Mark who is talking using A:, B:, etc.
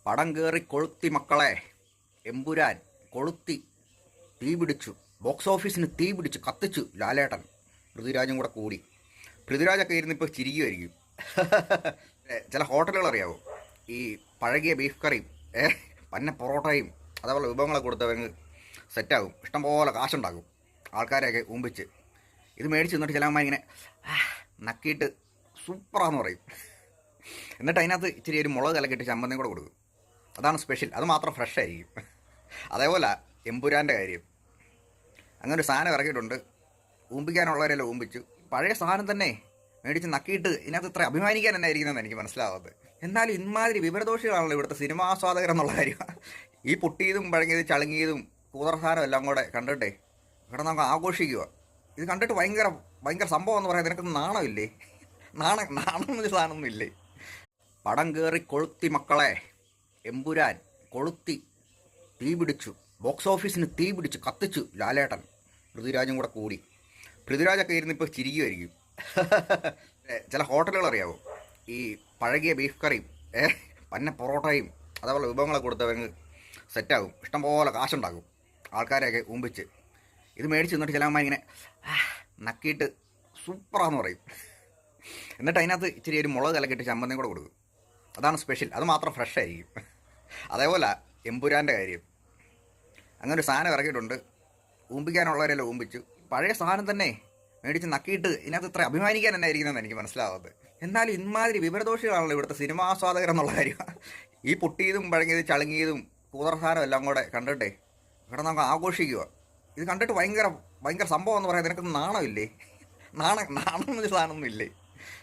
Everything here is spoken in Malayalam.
A: പടം കയറി കൊളുത്തി മക്കളെ. എമ്പുരാൻ കൊളുത്തി, തീ പിടിച്ചു. ബോക്സ് ഓഫീസിന് തീ പിടിച്ചു, കത്തിച്ചു ലാലേട്ടൻ. പൃഥ്വിരാജും കൂടെ കൂടി. പൃഥ്വിരാജൊക്കെ ഇരുന്നിപ്പോൾ ചിരിക്കുമായിരിക്കും. ചില ഹോട്ടലുകൾ അറിയാവോ, ഈ പഴകിയ ബീഫ് കറിയും പന്ന പൊറോട്ടയും അതേപോലെ വിഭവങ്ങളൊക്കെ കൊടുത്തവങ്ങ് സെറ്റാകും. ഇഷ്ടംപോലെ കാശുണ്ടാകും ആൾക്കാരെയൊക്കെ ഊമ്പിച്ച്. ഇത് മേടിച്ച് നിന്നിട്ട് ചിലമ്മ ഇങ്ങനെ നക്കിയിട്ട് സൂപ്പറാന്ന് പറയും. എന്നിട്ട് അതിനകത്ത് ഇച്ചിരി ഒരു മുളക് കലക്കിയിട്ട് ചമ്മന്തിയും കൂടെ കൊടുക്കും. അതാണ് സ്പെഷ്യൽ. അത് മാത്രം ഫ്രഷ് ആയിരിക്കും. അതേപോലെ എമ്പുരാൻ്റെ കാര്യം. അങ്ങനെ ഒരു സാധനം ഇറക്കിയിട്ടുണ്ട്. ഊമ്പിക്കാനുള്ളവരെല്ലാം ഊമ്പിച്ചു. പഴയ സാധനം തന്നെ മേടിച്ച് നക്കിയിട്ട് ഇതിനകത്ത് ഇത്ര അഭിമാനിക്കാൻ തന്നെ ആയിരിക്കുന്നതെന്ന് എനിക്ക് മനസ്സിലാവാത്തത്. എന്നാലും ഇമാതിരി വിവരദോഷികളാണല്ലോ ഇവിടുത്തെ സിനിമാസ്വാദകർ എന്നുള്ള കാര്യം. ഈ പൊട്ടിയതും പഴങ്ങിയതും ചളുങ്ങിയതും കൂതർസാരം എല്ലാം കൂടെ കണ്ടിട്ടേ ഇവിടെ നമുക്ക് ആഘോഷിക്കുക. ഇത് കണ്ടിട്ട് ഭയങ്കര ഭയങ്കര സംഭവം എന്ന് പറയാൻ നിനക്ക് നാണമില്ലേ? നാണം എന്നൊരു സാധനമൊന്നും ഇല്ലേ? പടം കയറി കൊളുത്തി മക്കളെ. എമ്പുരാൻ കൊളുത്തി, തീ പിടിച്ചു. ബോക്സ് ഓഫീസിന് തീ പിടിച്ചു, കത്തിച്ചു ലാലേട്ടൻ. പൃഥ്വിരാജും കൂടെ കൂടി. പൃഥ്വിരാജൊക്കെ ഇരുന്നിപ്പോൾ ചിരിക്കുമായിരിക്കും. ചില ഹോട്ടലുകൾ അറിയാവോ, ഈ പഴകിയ ബീഫ് കറിയും പന്ന പൊറോട്ടയും അതേപോലെ വിഭവങ്ങളൊക്കെ കൊടുത്തവങ്ങ് സെറ്റാകും. ഇഷ്ടംപോലെ കാശുണ്ടാകും ആൾക്കാരെയൊക്കെ ഊമ്പിച്ച്. ഇത് മേടിച്ച് നിന്നിട്ട് ചിലമ്മ ഇങ്ങനെ നക്കിയിട്ട് സൂപ്പറാന്ന് പറയും. എന്നിട്ട് അതിനകത്ത് ഇച്ചിരി ഒരു മുളക് കലക്കിയിട്ട് ചമ്മന്തിയും കൂടെ കൊടുക്കും. അതാണ് സ്പെഷ്യൽ. അത് മാത്രം ഫ്രഷ് ആയിരിക്കും. അതേപോലെ എമ്പുരാൻ്റെ കാര്യം. അങ്ങനെ ഒരു സാധനം ഇറക്കിയിട്ടുണ്ട്. ഊമ്പിക്കാനുള്ളവരെല്ലാം ഊമ്പിച്ചു. പഴയ സാധനം തന്നെ മേടിച്ച് നക്കിയിട്ട് ഇതിനകത്ത് ഇത്ര അഭിമാനിക്കാൻ തന്നെ ആയിരിക്കുന്നതെന്ന് എനിക്ക് മനസ്സിലാവാത്തത്. എന്നാലും ഇമാതിരി വിവരദോഷികളാണല്ലോ ഇവിടുത്തെ സിനിമാസ്വാദകർ എന്നുള്ള കാര്യം. ഈ പൊട്ടിയതും പഴങ്ങിയതും ചളുങ്ങിയതും കൂതർസാരം എല്ലാം കൂടെ കണ്ടിട്ടേ ഇവിടെ നമുക്ക് ആഘോഷിക്കുക. ഇത് കണ്ടിട്ട് ഭയങ്കര ഭയങ്കര സംഭവം എന്ന് പറയാൻ നിനക്ക് നാണമില്ലേ? നാണം എന്നൊരു സാധനമൊന്നും ഇല്ലേ?